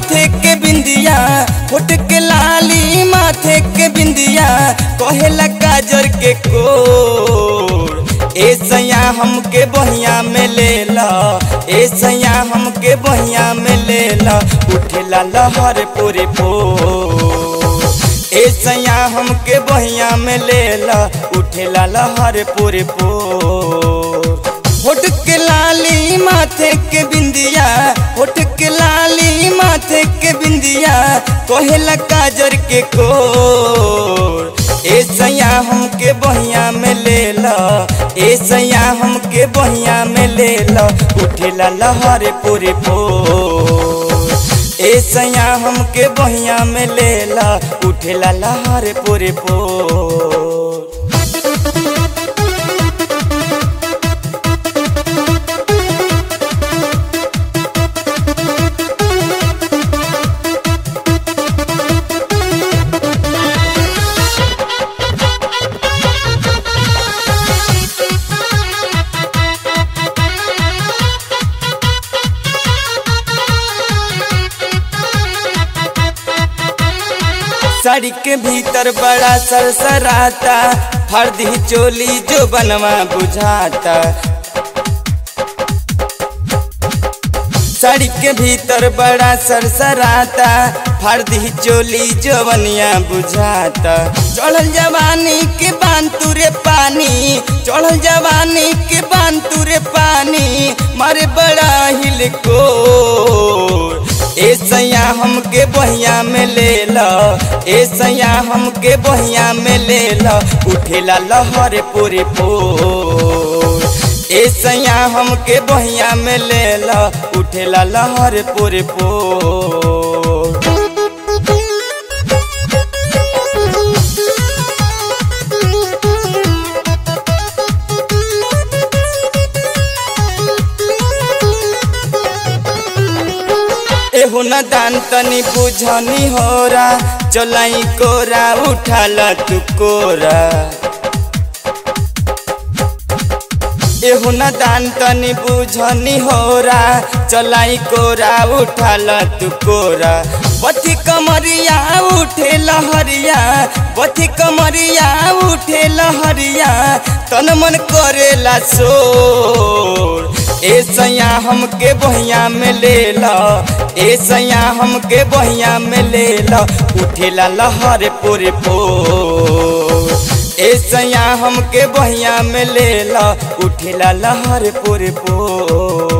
माथे के बिंदिया, होठ के लाली माथे के बिंदिया, कहेला काजर के कोर। ए सैया हमके बहिया में लेला, ए सैया हमके बहिया में लेला, उठेला लहर पूरे पोर। ए सैया हमके बहिया में लेला, उठेला लहर पूरे पोर। होठ के लाली माथे के बिंदिया, होठ के लाली माथे के बिंदिया, कहेला काजर के कोर। ए सैया हमके बहिया में लेला, ए सैया हमके बहिया में लेला, उठेला लहर पूरे पोर। ए सैया हमके बहिया में लेला, उठेला लहर पूरे पोर। साड़ी के भीतर बड़ा सरसराता, फर्दी चोली जो बनवा बुझाता। साड़ी के भीतर बड़ा सरसराता, फर्दी चोली जो बनिया बुझाता। चढ़ल जवानी के बांध तुरे पानी, चढ़ल जवानी के बांध तुरे पानी, मारे बड़ा हिलकोर। ए सैया हमके बहिया में लेला, ए सैया हमके बहिया में लेला, उठेला लहर पूरे पोर। ए सैया हमके बहिया में लेला, उठेला लहर पूरे पोर। एहो न दान तनी बुझनी होरा, चलाई कोरा उठाला तू कोरा। एहो न दान तनी बुझनी होरा, चलाई कोरा उठाला तू कोरा। बथी कमरिया उठे लहरिया, बथी कमरिया उठे लहरिया, तन मन करेला शोर। ए सैया हमके बहिया में लेला, ए सैया हमके बहिया में लेला, उठेला लहर पूरे पोर। ए सैया हमके बहिया में लेला, उठेला लहर पूरे पोर।